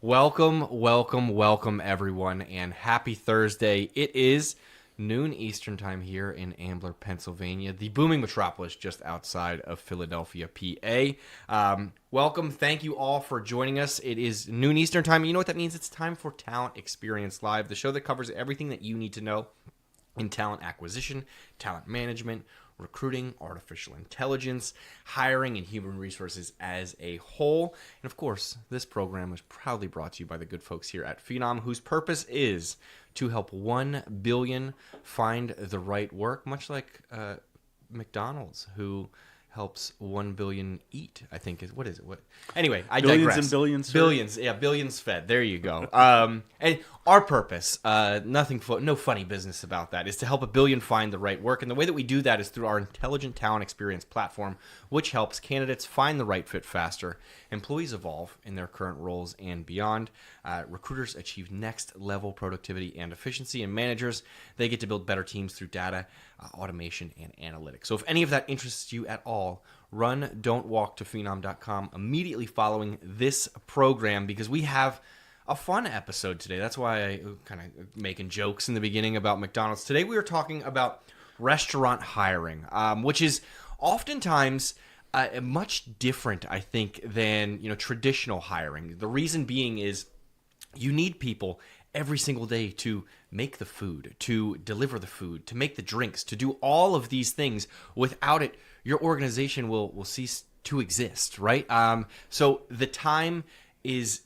Welcome, everyone, and happy Thursday. It is noon Eastern time here in Ambler, Pennsylvania, the booming metropolis just outside of Philadelphia, PA. Welcome. Thank you all for joining us. It is noon Eastern time. You know what that means? It's time for Talent Experience Live, the show that covers everything that you need to know in talent acquisition, talent management, recruiting, artificial intelligence, hiring, and human resources as a whole. And of course, this program is proudly brought to you by the good folks here at Phenom, whose purpose is to help 1 billion find the right work, much like McDonald's, who helps 1 billion eat, I think is, what is it? What? Anyway, I digress. Billions and billions. Billions, yeah, billions fed. There you go. And our purpose, no funny business about that, is to help 1 billion find the right work. And the way that we do that is through our Intelligent Talent Experience platform, which helps candidates find the right fit faster, employees evolve in their current roles and beyond, recruiters achieve next level productivity and efficiency, and managers, they get to build better teams through data, automation, and analytics. So if any of that interests you at all, run Don't Walk to Phenom.com immediately following this program, because we have a fun episode today. That's why I kind of making jokes in the beginning about McDonald's. Today we are talking about restaurant hiring, which is oftentimes much different, I think, than traditional hiring. The reason being is you need people every single day to make the food, to deliver the food, to make the drinks, to do all of these things. Without it, your organization will cease to exist, right? So the time is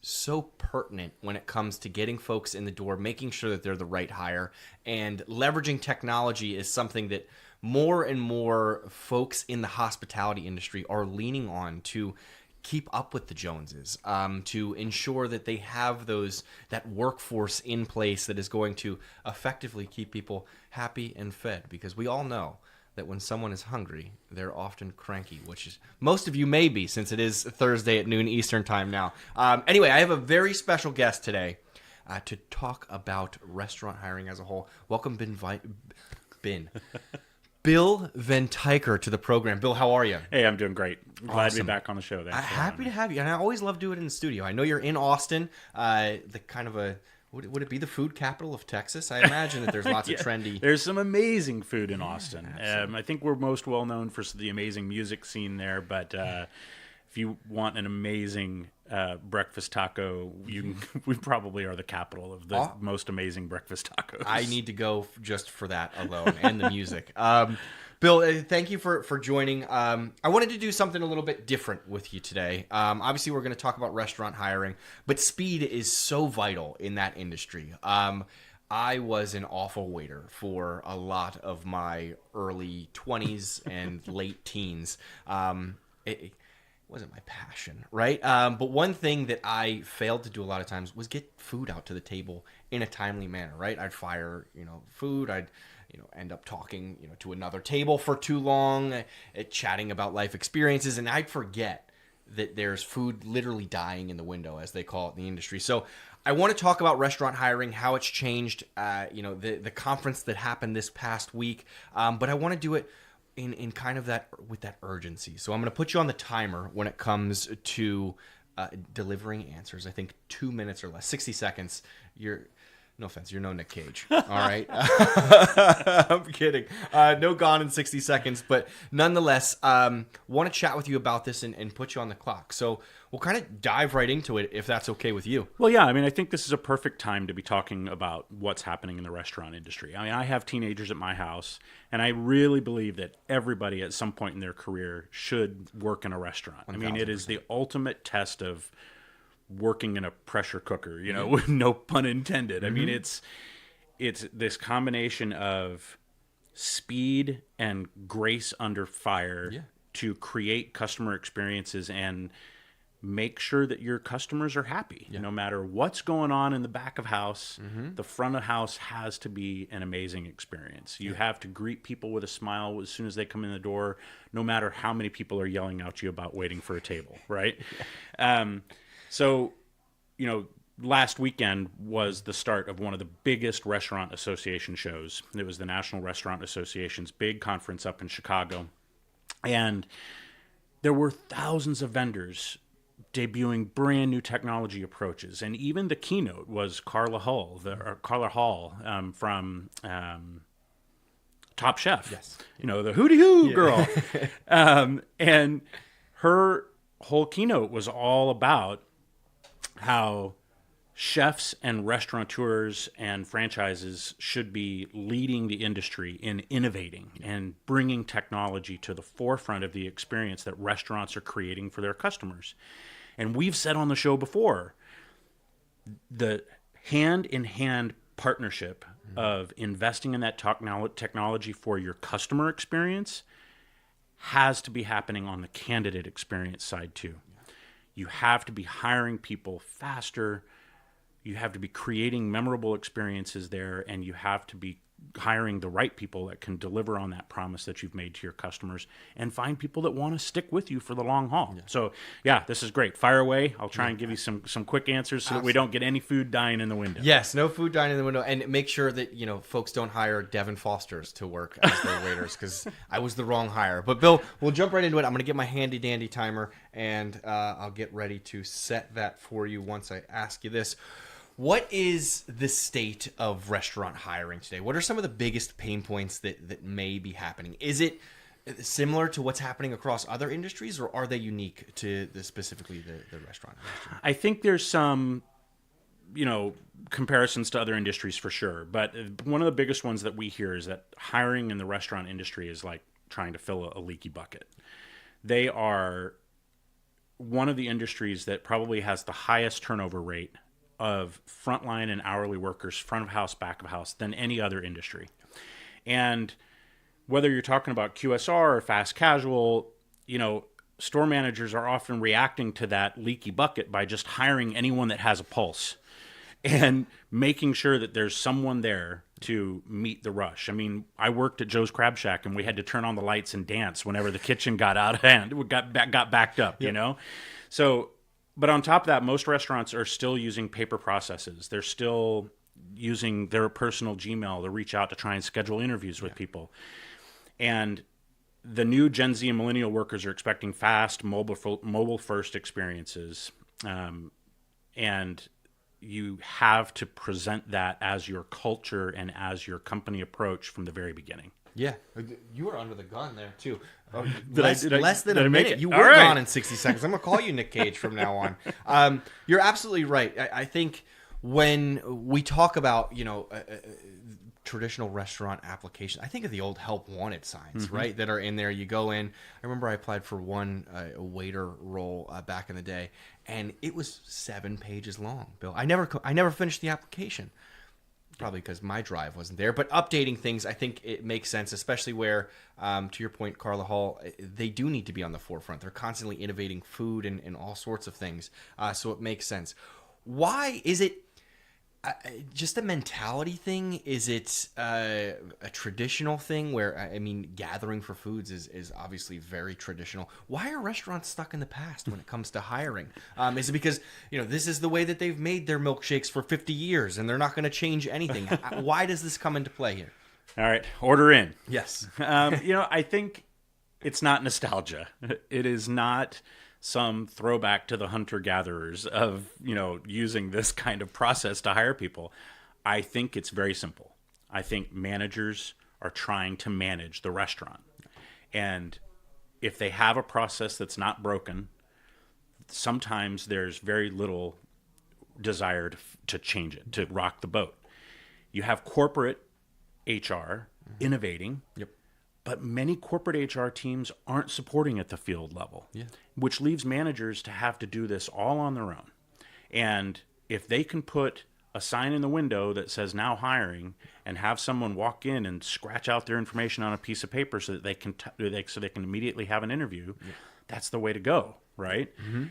so pertinent when it comes to getting folks in the door, making sure that they're the right hire, and leveraging technology is something that more and more folks in the hospitality industry are leaning on to keep up with the Joneses, to ensure that they have that workforce in place that is going to effectively keep people happy and fed, because we all know that when someone is hungry, they're often cranky, which is most of you may be, since it is Thursday at noon Eastern time now. Anyway, I have a very special guest today to talk about restaurant hiring as a whole. Welcome, Bill Ventiecher, to the program. Bill, how are you? Hey, I'm doing great. Glad to Awesome. be back on the show. Happy to have you, and I always love doing it in the studio. I know you're in Austin, the kind of would it be the food capital of Texas? I imagine that there's lots of trendy. There's some amazing food in Austin. I think we're most well known for the amazing music scene there, but if you want an amazing breakfast taco, we probably are the capital of the most amazing breakfast tacos. I need to go just for that alone and the music. Bill, thank you for joining. I wanted to do something a little bit different with you today. Obviously, we're going to talk about restaurant hiring, but speed is so vital in that industry. I was an awful waiter for a lot of my early 20s and late teens. It wasn't my passion, right? But one thing that I failed to do a lot of times was get food out to the table in a timely manner, right? I'd fire, food. I'd, end up talking, to another table for too long, chatting about life experiences, and I'd forget that there's food literally dying in the window, as they call it in the industry. So I want to talk about restaurant hiring, how it's changed, the conference that happened this past week, but I want to do it in kind of with that urgency. So I'm going to put you on the timer when it comes to delivering answers. I think 2 minutes or less, 60 seconds. No offense, you're no Nick Cage. All right. I'm kidding. No Gone in 60 seconds, but nonetheless, want to chat with you about this and put you on the clock. So we'll kind of dive right into it, if that's okay with you. Well, yeah, I think this is a perfect time to be talking about what's happening in the restaurant industry. I have teenagers at my house, and I really believe that everybody at some point in their career should work in a restaurant. 1,000%. It is the ultimate test of working in a pressure cooker, no pun intended. Mm-hmm. It's this combination of speed and grace under fire to create customer experiences and make sure that your customers are happy. No matter what's going on in the back of house, the front of house has to be an amazing experience. You have to greet people with a smile as soon as they come in the door, no matter how many people are yelling at you about waiting for a table, right? So, last weekend was the start of one of the biggest restaurant association shows. It was the National Restaurant Association's big conference up in Chicago. And there were thousands of vendors debuting brand new technology approaches. And even the keynote was Carla Hall from Top Chef. Yes. You know, the hooty hoo girl. And her whole keynote was all about how chefs and restaurateurs and franchises should be leading the industry in innovating and bringing technology to the forefront of the experience that restaurants are creating for their customers. And we've said on the show before, the hand-in-hand partnership of investing in that technology for your customer experience has to be happening on the candidate experience side too. You have to be hiring people faster. You have to be creating memorable experiences there, and you have to be hiring the right people that can deliver on that promise that you've made to your customers, and find people that want to stick with you for the long haul. Yeah. So, yeah, this is great. Fire away. I'll try and give you some quick answers so that we don't get any food dying in the window. Yes, no food dying in the window, and make sure that folks don't hire Devin Fosters to work as their waiters, because I was the wrong hire. But Bill, we'll jump right into it. I'm going to get my handy dandy timer, and I'll get ready to set that for you once I ask you this. What is the state of restaurant hiring today? What are some of the biggest pain points that may be happening? Is it similar to what's happening across other industries, or are they unique to specifically the restaurant industry? I think there's some, comparisons to other industries for sure. But one of the biggest ones that we hear is that hiring in the restaurant industry is like trying to fill a leaky bucket. They are one of the industries that probably has the highest turnover rate of frontline and hourly workers, front of house, back of house, than any other industry. And whether you're talking about QSR or fast casual, store managers are often reacting to that leaky bucket by just hiring anyone that has a pulse and making sure that there's someone there to meet the rush. I mean, I worked at Joe's Crab Shack, and we had to turn on the lights and dance whenever the kitchen got out of hand, got backed up, So, but on top of that, most restaurants are still using paper processes. They're still using their personal Gmail to reach out to try and schedule interviews with people. And the new Gen Z and millennial workers are expecting fast, mobile-first experiences. And you have to present that as your culture and as your company approach from the very beginning. Yeah, you were under the gun there too. Less than a minute. You were gone in 60 seconds. I'm gonna call you Nick Cage from now on. You're absolutely right. I think when we talk about traditional restaurant application, I think of the old help wanted signs, right, that are in there. You go in. I remember I applied for one waiter role back in the day, and it was 7 pages long. Bill, I never finished the application. Probably because my drive wasn't there. But updating things, I think it makes sense, especially where, to your point, Carla Hall, they do need to be on the forefront. They're constantly innovating food and all sorts of things. So it makes sense. Why is it just a mentality thing? Is it a traditional thing where, gathering for foods is obviously very traditional. Why are restaurants stuck in the past when it comes to hiring? Is it because, this is the way that they've made their milkshakes for 50 years and they're not going to change anything? Why does this come into play here? All right, order in. Yes. I think it's not nostalgia. It is not some throwback to the hunter-gatherers of, using this kind of process to hire people. I think it's very simple. I think managers are trying to manage the restaurant. And if they have a process that's not broken, sometimes there's very little desire to change it, to rock the boat. You have corporate HR innovating. Yep. But many corporate HR teams aren't supporting at the field level, which leaves managers to have to do this all on their own. And if they can put a sign in the window that says now hiring and have someone walk in and scratch out their information on a piece of paper so that they can immediately have an interview, that's the way to go, right? Mm-hmm.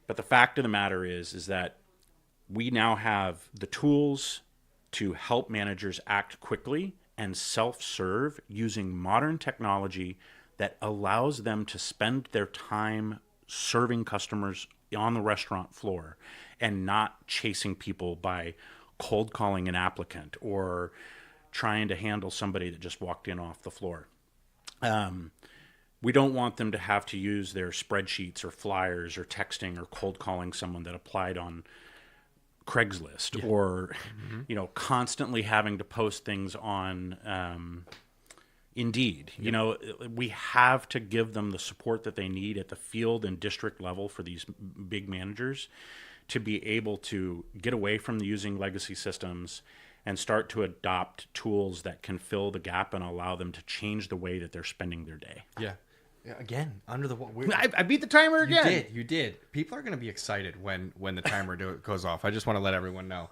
But the fact of the matter is that we now have the tools to help managers act quickly and self-serve using modern technology that allows them to spend their time serving customers on the restaurant floor and not chasing people by cold calling an applicant or trying to handle somebody that just walked in off the floor. We don't want them to have to use their spreadsheets or flyers or texting or cold calling someone that applied on Craigslist or, constantly having to post things on Indeed. We have to give them the support that they need at the field and district level for these big managers to be able to get away from using legacy systems and start to adopt tools that can fill the gap and allow them to change the way that they're spending their day. Yeah. Again, under the I beat the timer again. You did. People are going to be excited when the timer goes off. I just want to let everyone know.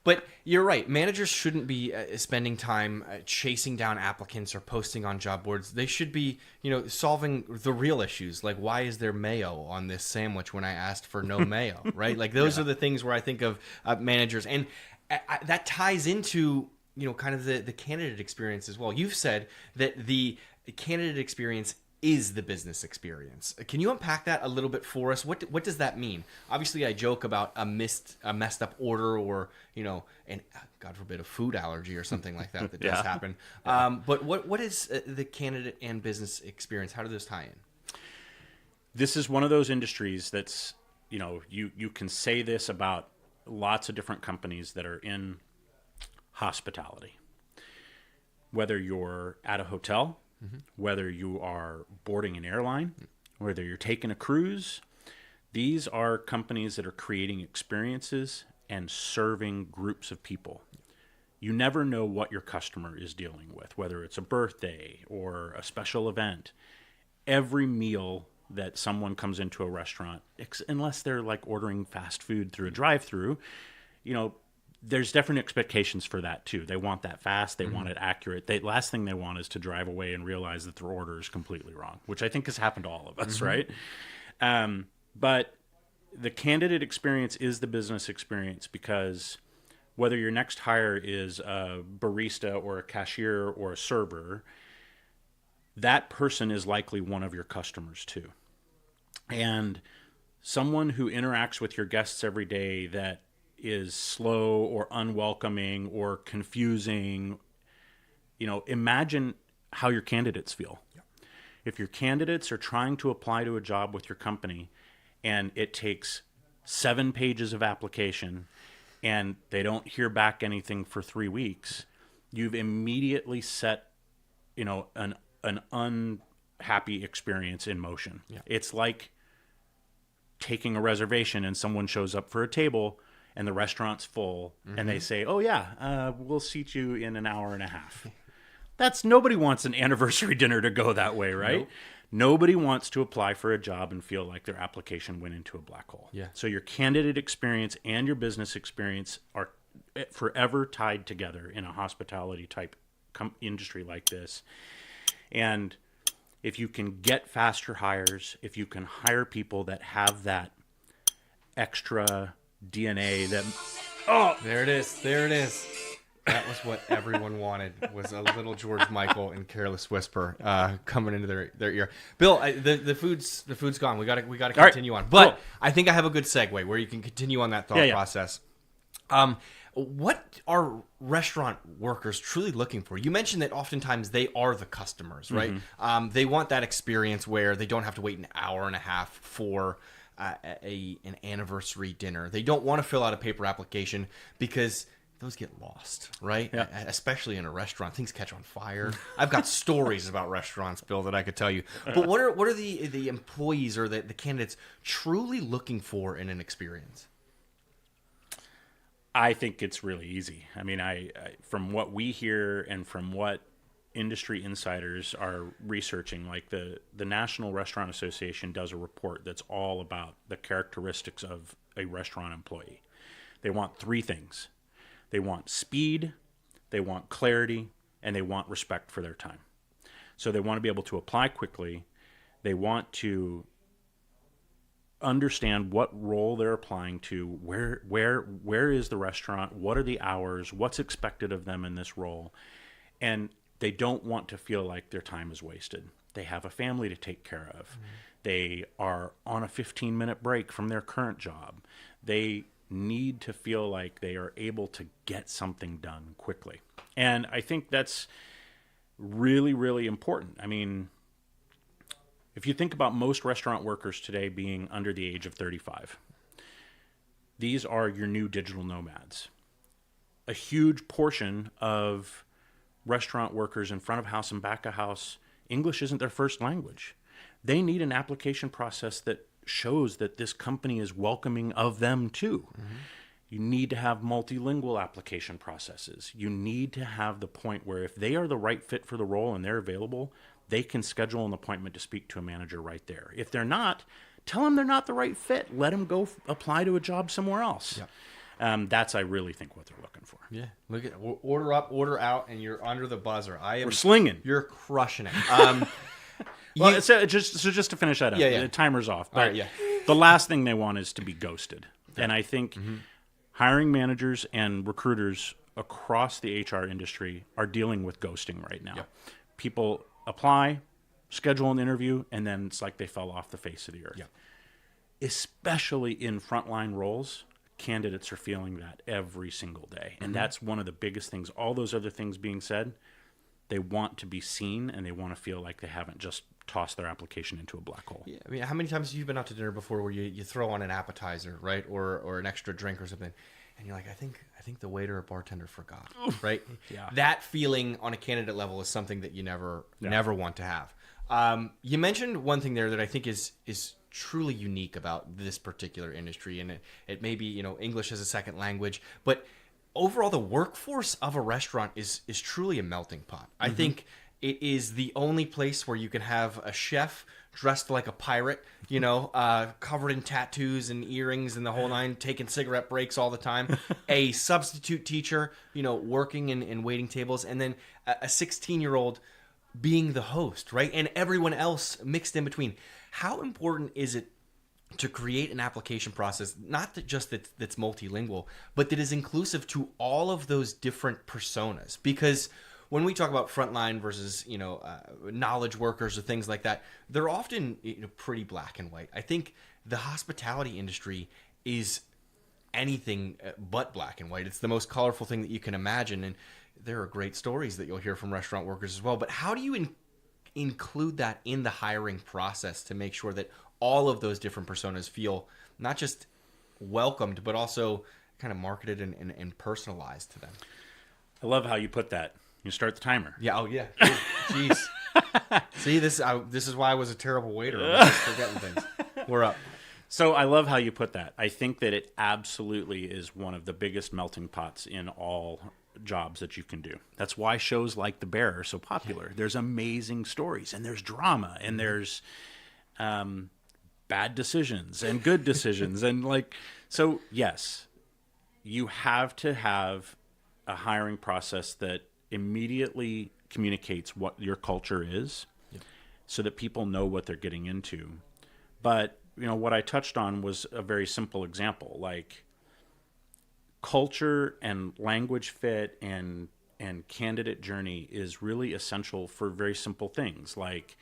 But you're right. Managers shouldn't be spending time chasing down applicants or posting on job boards. They should be, solving the real issues. Like, why is there mayo on this sandwich when I asked for no mayo? Right? Like, those are the things where I think of managers, and that ties into kind of the candidate experience as well. You've said that the candidate experience is the business experience. Can you unpack that a little bit for us? What does that mean? Obviously, I joke about a messed up order or and God forbid a food allergy or something like that does happen. But what is the candidate and business experience? How do those tie in? This is one of those industries that's you can say this about lots of different companies that are in hospitality. Whether you're at a hotel, whether you are boarding an airline, whether you're taking a cruise, these are companies that are creating experiences and serving groups of people. You never know what your customer is dealing with, whether it's a birthday or a special event. Every meal that someone comes into a restaurant, unless they're like ordering fast food through a drive-through, there's different expectations for that too. They want that fast. They want it accurate. The last thing they want is to drive away and realize that their order is completely wrong, which I think has happened to all of us, right? But the candidate experience is the business experience, because whether your next hire is a barista or a cashier or a server, that person is likely one of your customers too. And someone who interacts with your guests every day that is slow or unwelcoming or confusing, imagine how your candidates feel. Yep. If your candidates are trying to apply to a job with your company and it takes 7 pages of application and they don't hear back anything for 3 weeks, you've immediately set, an unhappy experience in motion. Yeah. It's like taking a reservation and someone shows up for a table and the restaurant's full, and they say, "Oh yeah, we'll seat you in an hour and a half." Nobody wants an anniversary dinner to go that way, right? Nope. Nobody wants to apply for a job and feel like their application went into a black hole. Yeah. So your candidate experience and your business experience are forever tied together in a hospitality type industry like this. And if you can get faster hires, if you can hire people that have that extra DNA there it is. That was what everyone wanted, was a little George Michael and Careless Whisper coming into their ear. Bill, the food's gone. We got to continue on. But cool. I think I have a good segue where you can continue on that thought process. What are restaurant workers truly looking for? You mentioned that oftentimes they are the customers, right? They want that experience where they don't have to wait an hour and a half for an anniversary dinner. They don't want to fill out a paper application because those get lost, right? Yeah. Especially in a restaurant, things catch on fire. I've got stories about restaurants, Bill, that I could tell you. But what are the employees or the candidates truly looking for in an experience? I think it's really easy. I mean, I from what we hear and from what industry insiders are researching, like the National Restaurant Association does a report that's all about the characteristics of a restaurant employee. They want 3 things. They want speed, they want clarity, and they want respect for their time. So they want to be able to apply quickly. They want to understand what role they're applying to, where is the restaurant, what are the hours, what's expected of them in this role. And they don't want to feel like their time is wasted. They have a family to take care of. Mm-hmm. They are on a 15-minute break from their current job. They need to feel like they are able to get something done quickly. And I think that's really, really important. I mean, If you think about most restaurant workers today being under the age of 35, these are your new digital nomads. A huge portion of restaurant workers in front of house and back of house, English isn't their first language. They need an application process that shows that this company is welcoming of them too. Mm-hmm. You need to have multilingual application processes. You need to have the point where if they are the right fit for the role and they're available, they can schedule an appointment to speak to a manager right there. If they're not, tell them they're not the right fit. Let them go apply to a job somewhere else. Yep. That's, I really think, what they're looking for. Yeah. Look at order up, order out, and you're under the buzzer. We're slinging. You're crushing it. Well, just to finish that up, the timer's off. But the last thing they want is to be ghosted. Yeah. And I think hiring managers and recruiters across the HR industry are dealing with ghosting right now. Yeah. People apply, schedule an interview, and then it's like they fell off the face of the earth. Yeah. Especially in frontline roles, candidates are feeling that every single day. And that's one of the biggest things. All those other things being said, they want to be seen and they want to feel like they haven't just tossed their application into a black hole. Yeah, I mean, how many times have you been out to dinner before where you throw on an appetizer, right? Or an extra drink or something, and you're like, I think the waiter or bartender forgot, right? Yeah. That feeling on a candidate level is something that you never want to have. You mentioned one thing there that I think is truly unique about this particular industry, and it may be, English as a second language, but overall the workforce of a restaurant is truly a melting pot. I think it is the only place where you can have a chef dressed like a pirate, covered in tattoos and earrings and the whole nine, taking cigarette breaks all the time, a substitute teacher, working in waiting tables, and then a 16-year-old being the host, right? And everyone else mixed in between. How important is it to create an application process, not that just that's multilingual, but that is inclusive to all of those different personas? Because when we talk about frontline versus knowledge workers or things like that, they're often pretty black and white. I think the hospitality industry is anything but black and white. It's the most colorful thing that you can imagine, and there are great stories that you'll hear from restaurant workers as well. But how do you include that in the hiring process to make sure that all of those different personas feel not just welcomed, but also kind of marketed and personalized to them? I love how you put that. You start the timer. Yeah. Oh, yeah. Jeez. See, this is why I was a terrible waiter. I'm just forgetting things. We're up. So I love how you put that. I think that it absolutely is one of the biggest melting pots in all jobs that you can do. That's why shows like The Bear are so popular. There's amazing stories, and there's drama, and there's bad decisions and good decisions. And so yes, you have to have a hiring process that immediately communicates what your culture is, so that people know what they're getting into. But what I touched on was a very simple example, like culture and language fit and candidate journey is really essential for very simple things. Like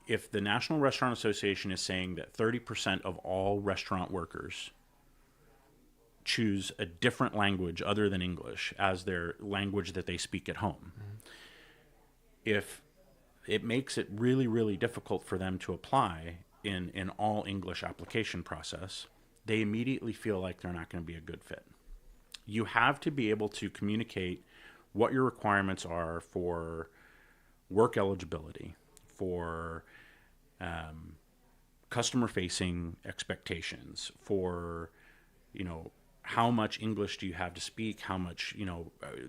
if the National Restaurant Association is saying that 30% of all restaurant workers choose a different language other than English as their language that they speak at home, if it makes it really, really difficult for them to apply in an all English application process, they immediately feel like they're not going to be a good fit. You have to be able to communicate what your requirements are for work eligibility, for customer-facing expectations, for how much English do you have to speak, how much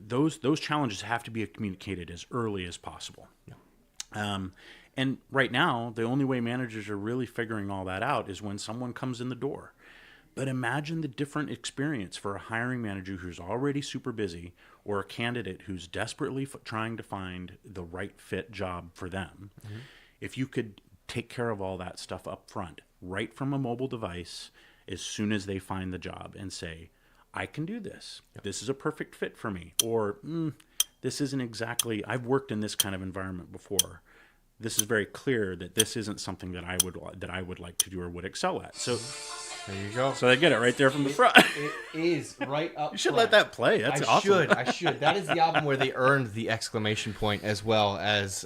those challenges have to be communicated as early as possible. And right now, the only way managers are really figuring all that out is when someone comes in the door. But imagine the different experience for a hiring manager who's already super busy, or a candidate who's desperately trying to find the right fit job for them. If you could take care of all that stuff up front, right from a mobile device, as soon as they find the job, and say, I can do this. This is a perfect fit for me. Or this isn't exactly, I've worked in this kind of environment before. This is very clear that this isn't something that I would like to do or would excel at. So there you go. So they get it right there from the front. It is right up. You should let that play. That's awesome. I should. That is the album where they earned the exclamation point, as well as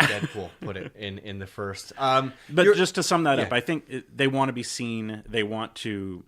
Deadpool put it in the first. But just to sum that up, I think they want to be seen. They want to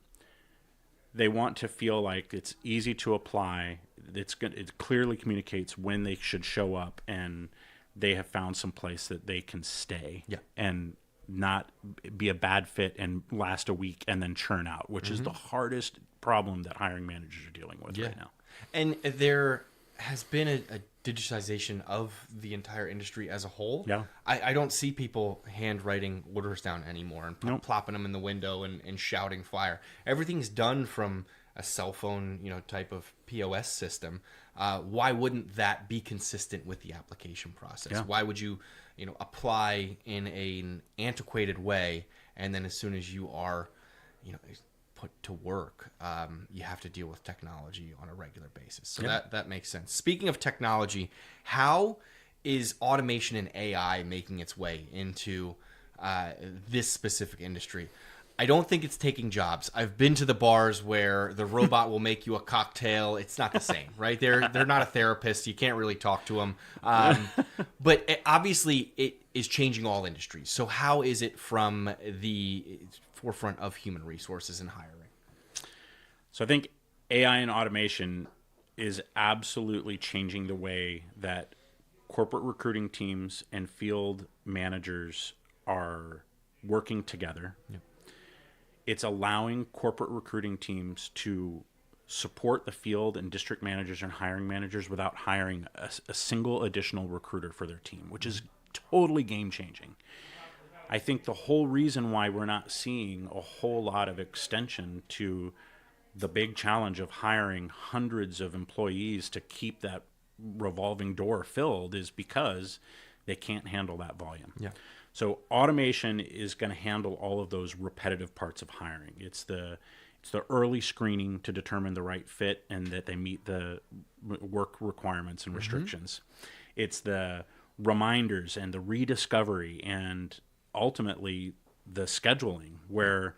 feel like it's easy to apply. It clearly communicates when they should show up, and they have found some place that they can stay and not be a bad fit and last a week and then churn out, which is the hardest problem that hiring managers are dealing with right now. And there has been a digitization of the entire industry as a whole. Yeah. I don't see people handwriting orders down anymore and plopping them in the window and shouting fire. Everything's done from a cell phone, type of POS system. Why wouldn't that be consistent with the application process? Yeah. Why would you, apply in an antiquated way, and then as soon as you are, put to work, you have to deal with technology on a regular basis. So that makes sense. Speaking of technology, how is automation and AI making its way into this specific industry? I don't think it's taking jobs. I've been to the bars where the robot will make you a cocktail. It's not the same, right? They're not a therapist. You can't really talk to them. But obviously, it is changing all industries. So how is it from the forefront of human resources and hiring? So I think AI and automation is absolutely changing the way that corporate recruiting teams and field managers are working together. Yep. It's allowing corporate recruiting teams to support the field and district managers and hiring managers without hiring a single additional recruiter for their team, which is totally game-changing. I think the whole reason why we're not seeing a whole lot of extension to the big challenge of hiring hundreds of employees to keep that revolving door filled is because they can't handle that volume. Yeah. So automation is going to handle all of those repetitive parts of hiring. It's the early screening to determine the right fit and that they meet the work requirements and restrictions. It's the reminders and the rediscovery and ultimately the scheduling, where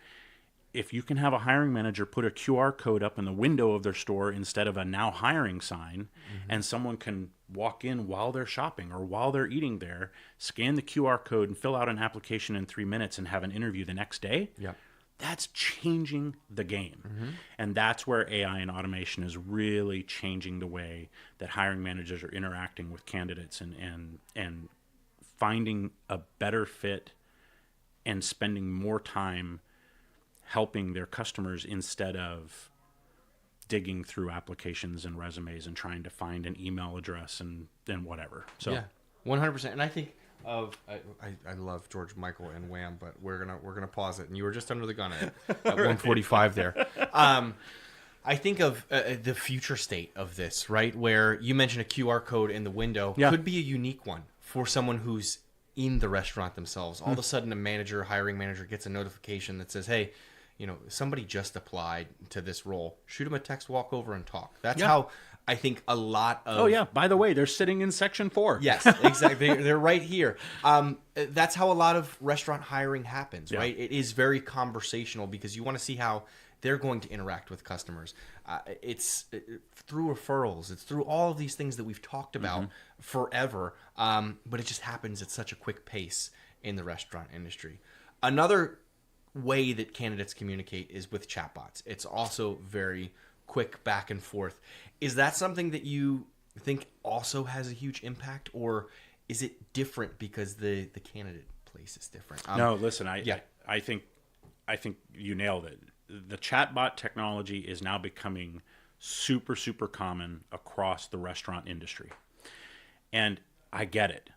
if you can have a hiring manager put a QR code up in the window of their store instead of a now hiring sign, and someone can walk in while they're shopping or while they're eating there, scan the QR code and fill out an application in 3 minutes and have an interview the next day, that's changing the game. And that's where AI and automation is really changing the way that hiring managers are interacting with candidates and finding a better fit and spending more time helping their customers instead of digging through applications and resumes and trying to find an email address and whatever. So yeah, 100%. And I think I love George Michael and Wham, but we're gonna pause it. And you were just under the gun at 145 there. I think of the future state of this, right? Where you mentioned a QR code in the window could be a unique one for someone who's in the restaurant themselves. All of a sudden, a hiring manager gets a notification that says, "Hey, somebody just applied to this role. Shoot them a text, walk over and talk." That's how I think a lot of... Oh, yeah. By the way, they're sitting in section 4. Yes, exactly. They're right here. That's how a lot of restaurant hiring happens, right? It is very conversational because you want to see how they're going to interact with customers. It's through referrals. It's through all of these things that we've talked about forever, but it just happens at such a quick pace in the restaurant industry. Another way that candidates communicate is with chatbots. It's also very quick back and forth. Is that something that you think also has a huge impact, or is it different because the candidate place is different? No, listen, I think you nailed it. The chatbot technology is now becoming super, super common across the restaurant industry. And I get it.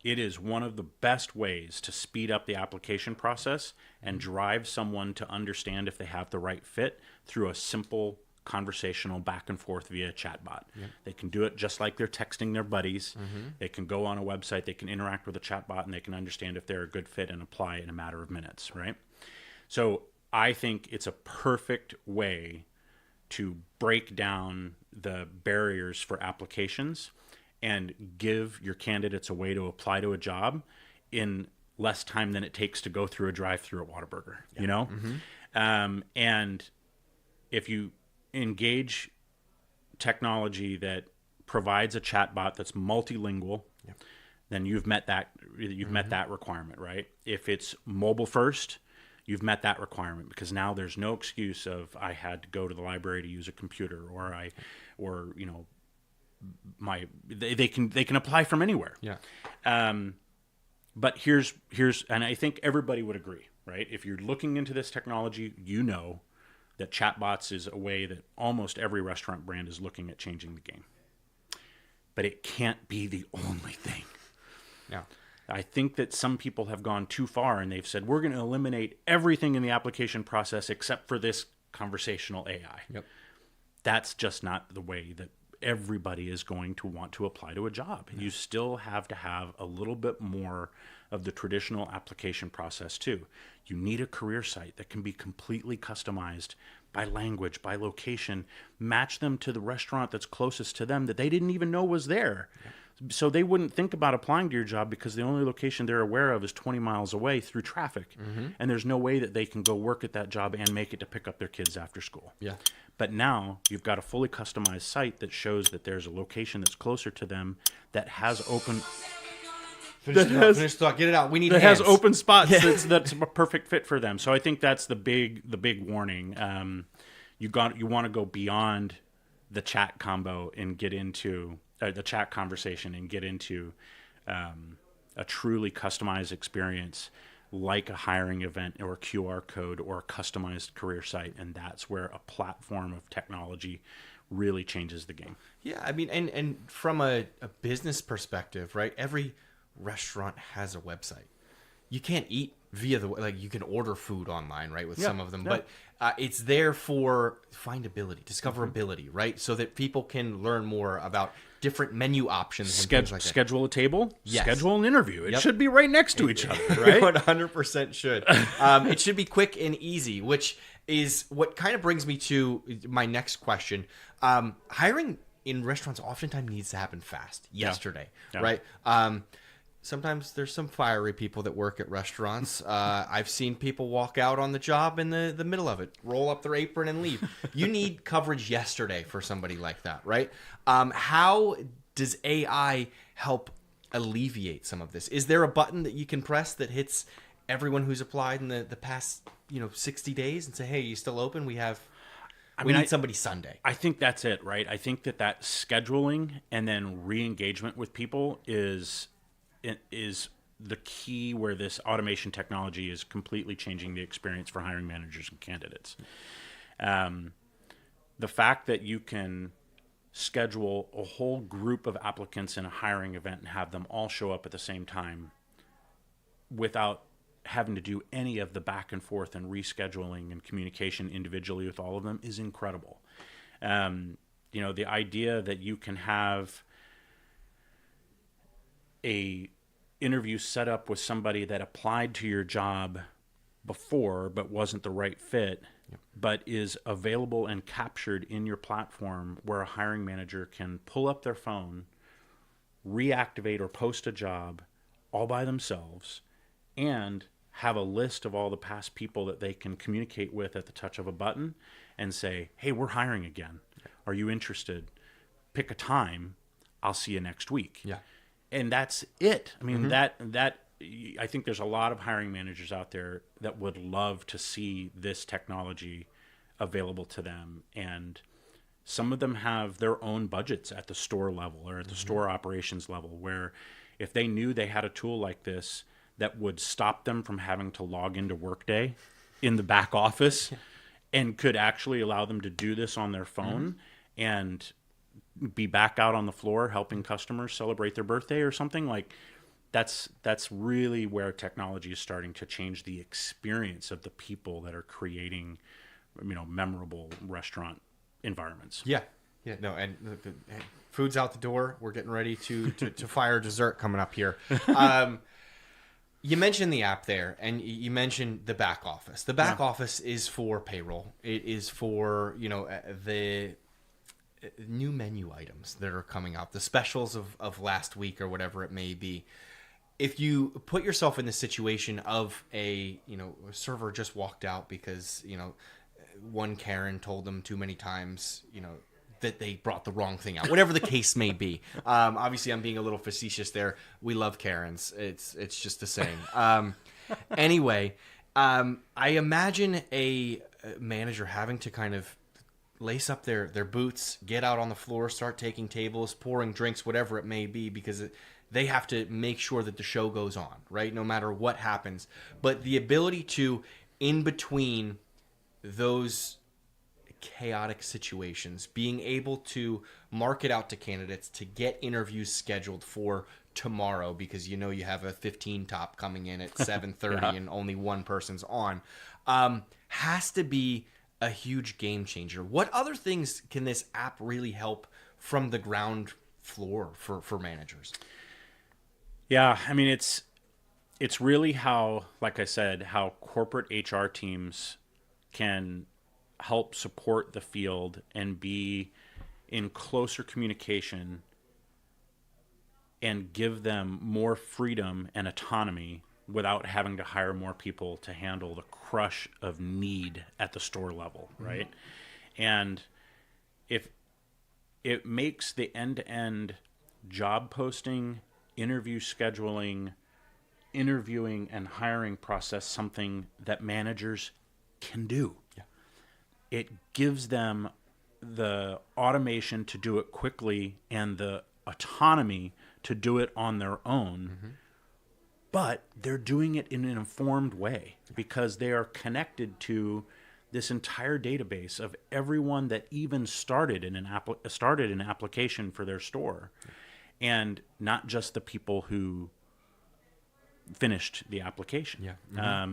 It is one of the best ways to speed up the application process and drive someone to understand if they have the right fit through a simple conversational back and forth via chatbot. Yep. They can do it just like they're texting their buddies. They can go on a website, they can interact with a chatbot, and they can understand if they're a good fit and apply in a matter of minutes, right? So I think it's a perfect way to break down the barriers for applications and give your candidates a way to apply to a job in less time than it takes to go through a drive-through at Whataburger, and if you engage technology that provides a chatbot that's multilingual, then you've met that requirement, right? If it's mobile first, you've met that requirement, because now there's no excuse of I had to go to the library to use a computer, or they can apply from anywhere. Yeah. But here's and I think everybody would agree, right? If you're looking into this technology, you know that chatbots is a way that almost every restaurant brand is looking at changing the game. But it can't be the only thing. Yeah. I think that some people have gone too far, and they've said, we're going to eliminate everything in the application process except for this conversational AI. Yep. That's just not the way that everybody is going to want to apply to a job. You still have to have a little bit more of the traditional application process too. You need a career site that can be completely customized by language, by location, match them to the restaurant that's closest to them that they didn't even know was there. Yeah. So they wouldn't think about applying to your job because the only location they're aware of is 20 miles away through traffic. Mm-hmm. And there's no way that they can go work at that job and make it to pick up their kids after school. Yeah. But now you've got a fully customized site that shows that there's a location that's closer to them that has open... Finish thought. Get it out. We need that hands. Has open spots that's a perfect fit for them. So I think that's the big warning. You want to go beyond the chat combo and get into the chat conversation and get into a truly customized experience, like a hiring event or a QR code or a customized career site, and that's where a platform of technology really changes the game. Yeah, I mean, and from a business perspective, right? Every restaurant has a website. You can't eat via you can order food online, right, with some of them, but it's there for findability, discoverability, right, so that people can learn more about different menu options. Schedule a table, yes. Schedule an interview. It should be right next to each other, right? 100% should. It should be quick and easy, which is what kind of brings me to my next question. Hiring in restaurants oftentimes needs to happen fast, yesterday, right? Sometimes there's some fiery people that work at restaurants. I've seen people walk out on the job in the middle of it, roll up their apron and leave. You need coverage yesterday for somebody like that, right? How does AI help alleviate some of this? Is there a button that you can press that hits everyone who's applied in the past 60 days and say, hey, you still open? We need somebody Sunday. I think that's it, right? I think that scheduling and then re-engagement with people is the key, where this automation technology is completely changing the experience for hiring managers and candidates. The fact that you can schedule a whole group of applicants in a hiring event and have them all show up at the same time without having to do any of the back and forth and rescheduling and communication individually with all of them is incredible. The idea that you can have a interview set up with somebody that applied to your job before but wasn't the right fit, but is available and captured in your platform, where a hiring manager can pull up their phone, reactivate or post a job all by themselves, and have a list of all the past people that they can communicate with at the touch of a button and say, hey, we're hiring again. Are you interested? Pick a time. I'll see you next week. Yeah. And that's it. I mean, that I think there's a lot of hiring managers out there that would love to see this technology available to them. And some of them have their own budgets at the store level or at the store operations level, where if they knew they had a tool like this that would stop them from having to log into Workday in the back office and could actually allow them to do this on their phone and be back out on the floor helping customers celebrate their birthday or something, like that's really where technology is starting to change the experience of the people that are creating, memorable restaurant environments. Yeah. No, and the food's out the door. We're getting ready to fire dessert coming up here. You mentioned the app there, and you mentioned the back office. The back office is for payroll. It is for the new menu items that are coming out, the specials of last week or whatever it may be. If you put yourself in the situation of a server just walked out because one Karen told them too many times, that they brought the wrong thing out, whatever the case may be. Obviously, I'm being a little facetious there. We love Karens. It's just the saying. Anyway, I imagine a manager having to kind of lace up their boots, get out on the floor, start taking tables, pouring drinks, whatever it may be, because they have to make sure that the show goes on, right? No matter what happens. But the ability to, in between those chaotic situations, being able to market out to candidates to get interviews scheduled for tomorrow, because you have a 15 top coming in at 7:30 Yeah. and only one person's on, has to be a huge game changer. What other things can this app really help from the ground floor for managers? Yeah, I mean, it's really how, like I said, how corporate HR teams can help support the field and be in closer communication and give them more freedom and autonomy without having to hire more people to handle the crush of need at the store level, right? And if it makes the end-to-end job posting, interview scheduling, interviewing, and hiring process something that managers can do. Yeah. It gives them the automation to do it quickly and the autonomy to do it on their own, but they're doing it in an informed way because they are connected to this entire database of everyone that even started an application for their store, and not just the people who finished the application. Yeah.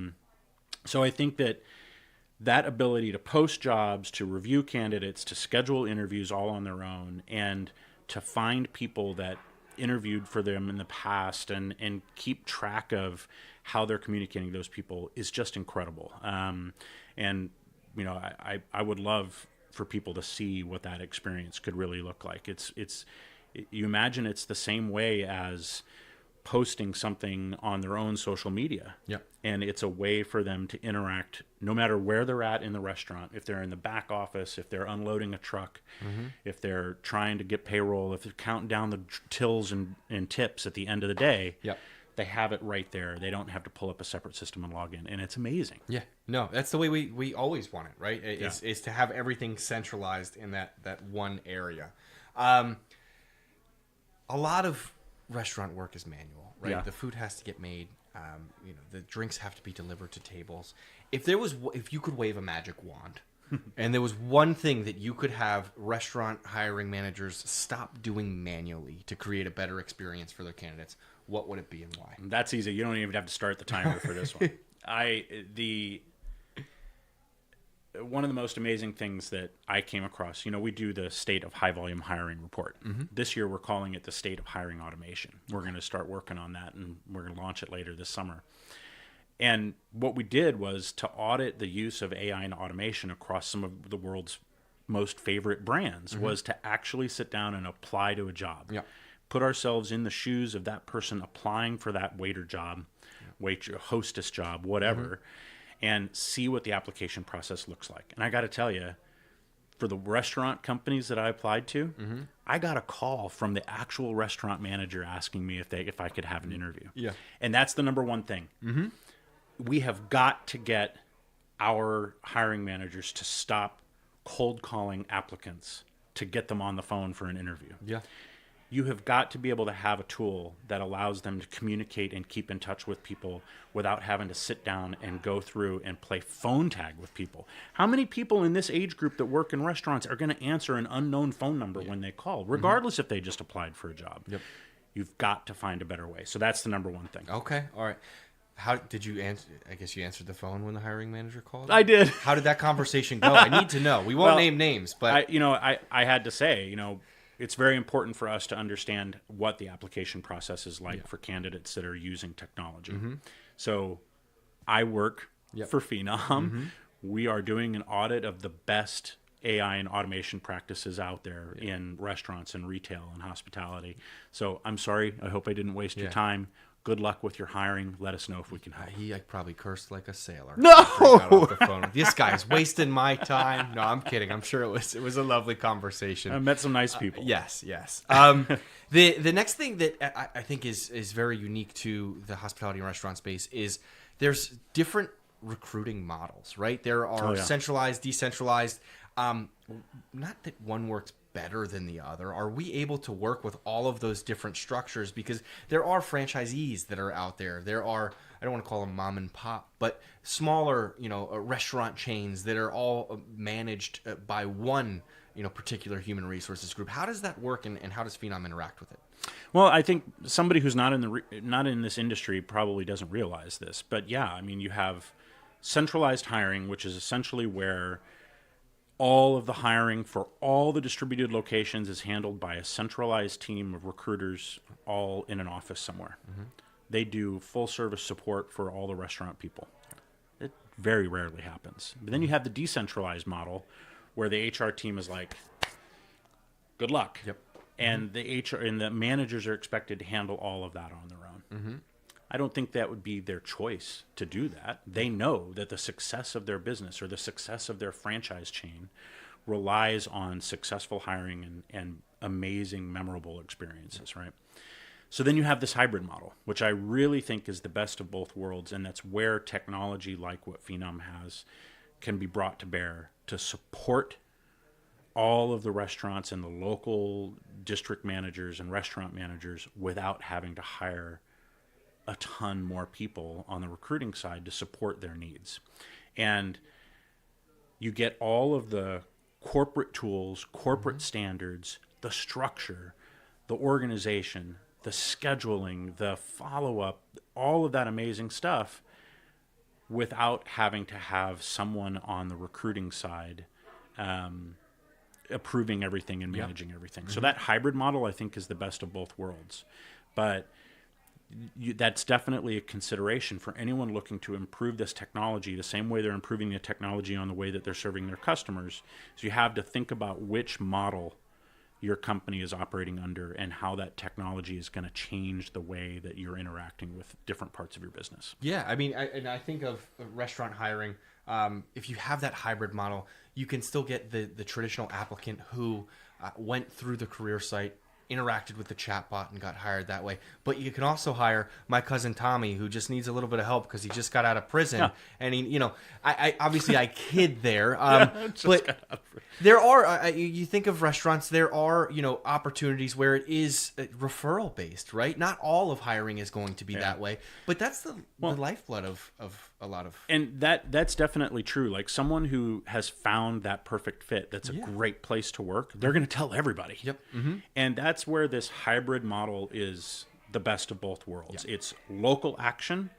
So I think that ability to post jobs, to review candidates, to schedule interviews all on their own, and to find people that interviewed for them in the past and keep track of how they're communicating to those people is just incredible. And I would love for people to see what that experience could really look like. You imagine it's the same way as posting something on their own social media. Yeah. And it's a way for them to interact no matter where they're at in the restaurant. If they're in the back office, if they're unloading a truck, if they're trying to get payroll, if they're counting down the tills and tips at the end of the day, they have it right there. They don't have to pull up a separate system and log in. And it's amazing. Yeah. No, that's the way we always want it, right? Is to have everything centralized in that one area. A lot of restaurant work is manual, right? Yeah. The food has to get made. The drinks have to be delivered to tables. If you could wave a magic wand, and there was one thing that you could have restaurant hiring managers stop doing manually to create a better experience for their candidates, what would it be and why? That's easy. You don't even have to start the timer for this one. One of the most amazing things that I came across, we do the state of high volume hiring report. This year we're calling it the state of hiring automation. We're going to start working on that, and we're going to launch it later this summer. And what we did was to audit the use of AI and automation across some of the world's most favorite brands, was to actually sit down and apply to a job. Yeah. Put ourselves in the shoes of that person applying for that waiter job, hostess job, whatever, and see what the application process looks like. And I got to tell you, for the restaurant companies that I applied to, I got a call from the actual restaurant manager asking me if I could have an interview. Yeah. And that's the number one thing. We have got to get our hiring managers to stop cold calling applicants to get them on the phone for an interview. Yeah. You have got to be able to have a tool that allows them to communicate and keep in touch with people without having to sit down and go through and play phone tag with people. How many people in this age group that work in restaurants are going to answer an unknown phone number when they call, regardless if they just applied for a job? Yep. You've got to find a better way. So that's the number one thing. Okay. All right. How did you answer? I guess you answered the phone when the hiring manager called? I did. How did that conversation go? I need to know. We won't name names, but I had to say, it's very important for us to understand what the application process is like for candidates that are using technology. So I work for Phenom. We are doing an audit of the best AI and automation practices out there in restaurants and retail and hospitality. So I'm sorry. I hope I didn't waste your time. Good luck with your hiring. Let us know if we can help. He probably cursed like a sailor. No! After he got off the phone. This guy's wasting my time. No, I'm kidding. I'm sure it was a lovely conversation. I met some nice people. Yes. The next thing that I think is very unique to the hospitality and restaurant space is there's different recruiting models, right? There are centralized, decentralized. Not that one works better than the other. Are we able to work with all of those different structures? Because there are franchisees that are out there. There are, I don't want to call them mom and pop, but smaller, restaurant chains that are all managed by one, particular human resources group. How does that work, and how does Phenom interact with it? Well, I think somebody who's not in this industry probably doesn't realize this. But yeah, I mean, you have centralized hiring, which is essentially where all of the hiring for all the distributed locations is handled by a centralized team of recruiters all in an office somewhere. Mm-hmm. They do full service support for all the restaurant people. It very rarely happens. But then you have the decentralized model where the HR team is like, good luck. Yep. And the HR and the managers are expected to handle all of that on their own. Mm-hmm. I don't think that would be their choice to do that. They know that the success of their business or the success of their franchise chain relies on successful hiring and amazing, memorable experiences, right? So then you have this hybrid model, which I really think is the best of both worlds, and that's where technology like what Phenom has can be brought to bear to support all of the restaurants and the local district managers and restaurant managers without having to hire a ton more people on the recruiting side to support their needs. And you get all of the corporate tools, corporate standards, the structure, the organization, the scheduling, the follow-up, all of that amazing stuff without having to have someone on the recruiting side approving everything and managing everything. So that hybrid model, I think, is the best of both worlds. But that's definitely a consideration for anyone looking to improve this technology the same way they're improving the technology on the way that they're serving their customers. So you have to think about which model your company is operating under and how that technology is going to change the way that you're interacting with different parts of your business. Yeah, I mean, I think of restaurant hiring. If you have that hybrid model, you can still get the traditional applicant who went through the career site, interacted with the chatbot, and got hired that way. But you can also hire my cousin Tommy, who just needs a little bit of help because he just got out of prison. And he, I obviously I kid there, but there are. You think of restaurants, there are opportunities where it is referral based, right? Not all of hiring is going to be that way, but that's the lifeblood of a lot of. And that's definitely true. Like someone who has found that perfect fit, that's a great place to work. They're going to tell everybody. Yep. Mm-hmm. And that's where this hybrid model is the best of both worlds. Yep. It's local action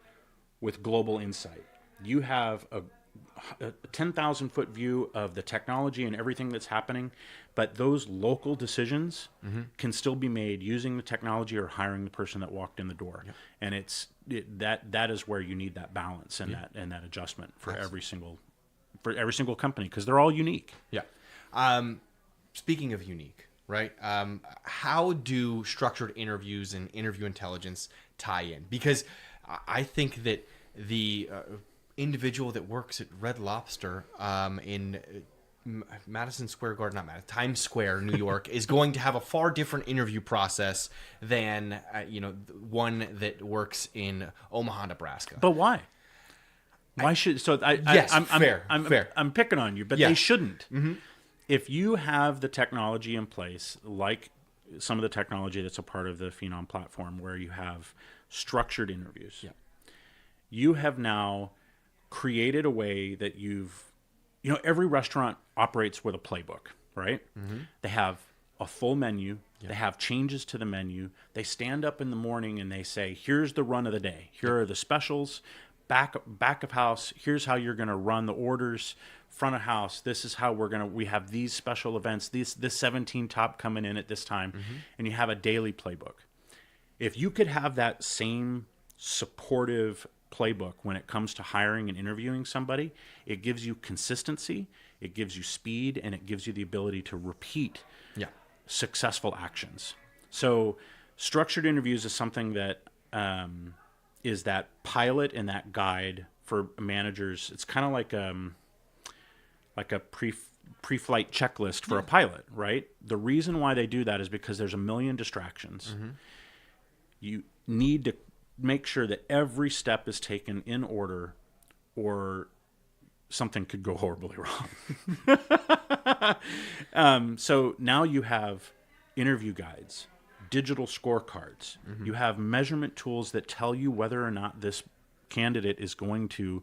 with global insight. You have a 10,000-foot view of the technology and everything that's happening, but those local decisions can still be made using the technology or hiring the person that walked in the door. Yep. And that is where you need that balance and that adjustment for every single company, because they're all unique. Yeah. Speaking of unique, right? How do structured interviews and interview intelligence tie in? Because I think that the individual that works at Red Lobster in Madison Square Garden, Times Square, New York, is going to have a far different interview process than one that works in Omaha, Nebraska. But why? Why should fair. I'm picking on you, but they shouldn't. Mm-hmm. If you have the technology in place, like some of the technology that's a part of the Phenom platform, where you have structured interviews, you have now created a way that every restaurant operates with a playbook, right? Mm-hmm. They have a full menu. They have changes to the menu. They stand up in the morning and they say, here's the run of the day. Here are the specials. Back of house, here's how you're going to run the orders. Front of house, this is how we have these special events, this 17 top coming in at this time, and you have a daily playbook. If you could have that same supportive playbook when it comes to hiring and interviewing somebody, it gives you consistency, it gives you speed, and it gives you the ability to repeat successful actions. So structured interviews is something that is that pilot and that guide for managers. It's kind of like a pre-flight checklist for a pilot, right? The reason why they do that is because there's a million distractions. You need to make sure that every step is taken in order, or something could go horribly wrong. So now you have interview guides, digital scorecards. You have measurement tools that tell you whether or not this candidate is going to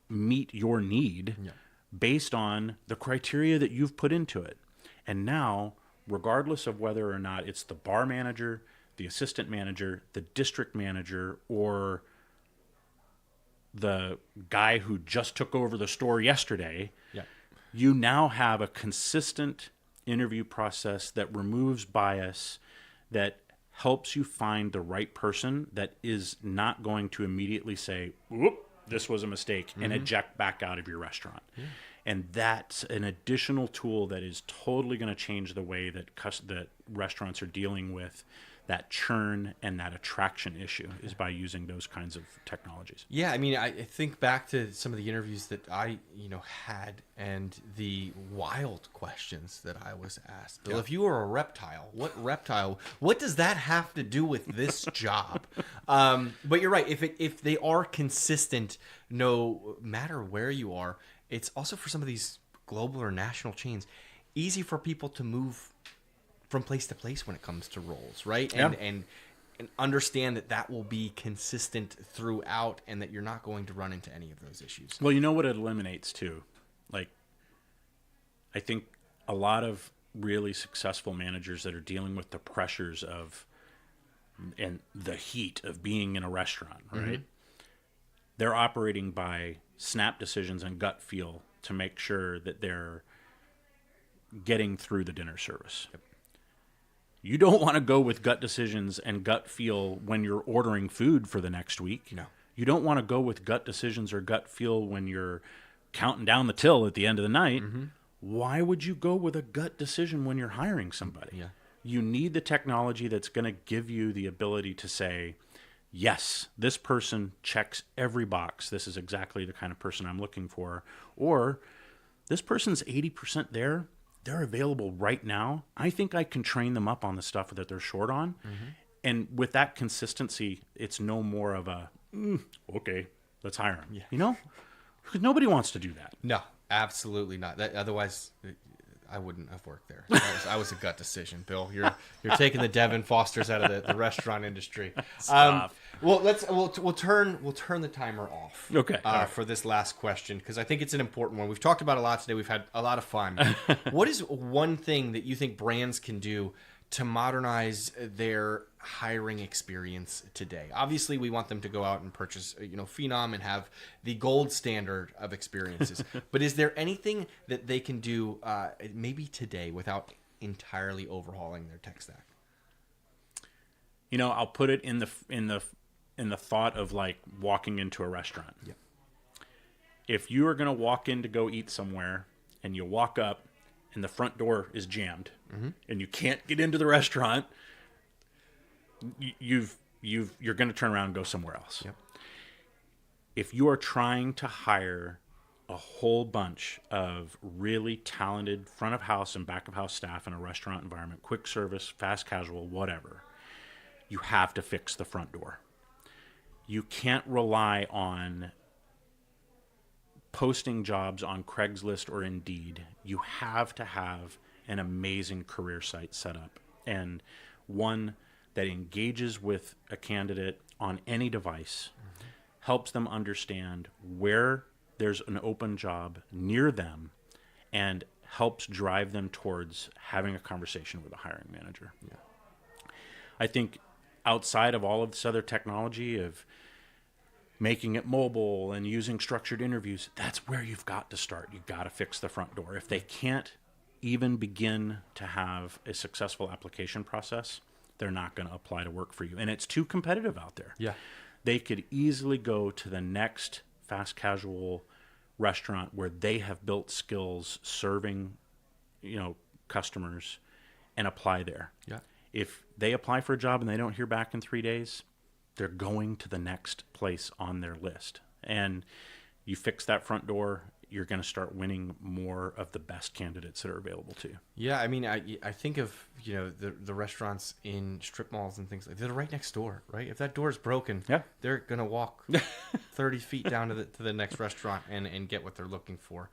meet your need based on the criteria that you've put into it. And now, regardless of whether or not it's the bar manager, the assistant manager, the district manager, or the guy who just took over the store yesterday, you now have a consistent interview process that removes bias, that helps you find the right person that is not going to immediately say, whoop, this was a mistake, and eject back out of your restaurant. And that's an additional tool that is totally going to change the way that that restaurants are dealing with that churn and that attraction issue, is by using those kinds of technologies. Yeah, I mean, I think back to some of the interviews that I, had, and the wild questions that I was asked. Bill, if you were a reptile, what does that have to do with this job? But you're right. If they are consistent, no matter where you are, it's also for some of these global or national chains, easy for people to move from place to place when it comes to roles, right? And understand that will be consistent throughout, and that you're not going to run into any of those issues. Well, you know what it eliminates too? Like, I think a lot of really successful managers that are dealing with the pressures of and the heat of being in a restaurant, right? They're operating by snap decisions and gut feel to make sure that they're getting through the dinner service. You don't want to go with gut decisions and gut feel when you're ordering food for the next week. No. You don't want to go with gut decisions or gut feel when you're counting down the till at the end of the night. Why would you go with a gut decision when you're hiring somebody? You need the technology that's going to give you the ability to say, yes, this person checks every box. This is exactly the kind of person I'm looking for. Or this person's 80% there. They're available right now. I think I can train them up on the stuff that they're short on. And with that consistency, it's no more of a, okay, let's hire them. Because nobody wants to do that. No, absolutely not. Otherwise, I wouldn't have worked there. I was a gut decision, Bill. You're taking the Devin Fosters out of the restaurant industry. Stop. Well, we'll turn the timer off. Okay. For this last question, because I think it's an important one. We've talked about a lot today. We've had a lot of fun. What is one thing that you think brands can do to modernize their hiring experience today? Obviously, we want them to go out and purchase, Phenom and have the gold standard of experiences. But is there anything that they can do maybe today without entirely overhauling their tech stack? I'll put it in the thought of like walking into a restaurant. If you are going to walk in to go eat somewhere and you walk up and the front door is jammed and you can't get into the restaurant, you're going to turn around and go somewhere else. If you are trying to hire a whole bunch of really talented front of house and back of house staff in a restaurant environment, quick service, fast casual, whatever, you have to fix the front door. You can't rely on posting jobs on Craigslist or Indeed. You have to have an amazing career site set up, and one that engages with a candidate on any device, helps them understand where there's an open job near them, and helps drive them towards having a conversation with a hiring manager. I think outside of all of this other technology of making it mobile and using structured interviews, that's where you've got to start. You've got to fix the front door. If they can't even begin to have a successful application process, they're not going to apply to work for you. And it's too competitive out there. They could easily go to the next fast casual restaurant where they have built skills serving, customers, and apply there. if they apply for a job and they don't hear back in 3 days, they're going to the next place on their list. And you fix that front door, you're going to start winning more of the best candidates that are available to you. Yeah, I mean, I think of, the restaurants in strip malls and things like that. They're right next door, right? If that door is broken, they're going to walk 30 feet down to the next restaurant and get what they're looking for.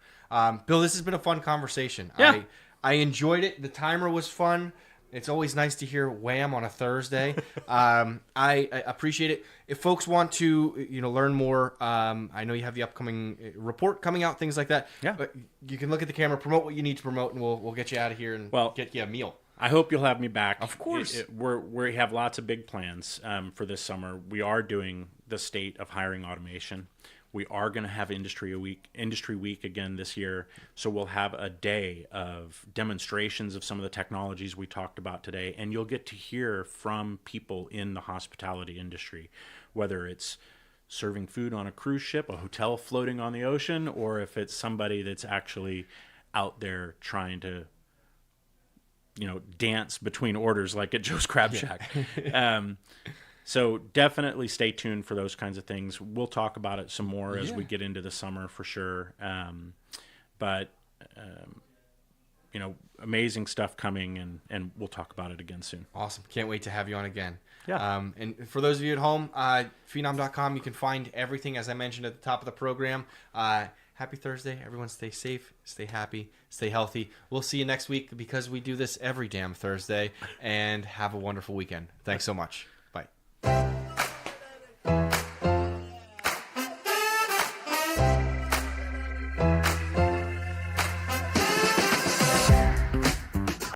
Bill, this has been a fun conversation. Yeah. I enjoyed it. The timer was fun. It's always nice to hear Wham on a Thursday. I appreciate it. If folks want to, learn more, I know you have the upcoming report coming out, things like that. Yeah. But you can look at the camera, promote what you need to promote, and we'll get you out of here and get you a meal. I hope you'll have me back. Of course. We have lots of big plans for this summer. We are doing the state of hiring automation. We are going to have Industry Week again this year. So we'll have a day of demonstrations of some of the technologies we talked about today. And you'll get to hear from people in the hospitality industry, whether it's serving food on a cruise ship, a hotel floating on the ocean, or if it's somebody that's actually out there trying to, dance between orders like at Joe's Crab Shack. So definitely stay tuned for those kinds of things. We'll talk about it some more as we get into the summer for sure. But amazing stuff coming, and we'll talk about it again soon. Awesome. Can't wait to have you on again. Yeah. And for those of you at home, Phenom.com, you can find everything, as I mentioned at the top of the program. Happy Thursday. Everyone stay safe, stay happy, stay healthy. We'll see you next week because we do this every damn Thursday, and have a wonderful weekend. Thanks so much.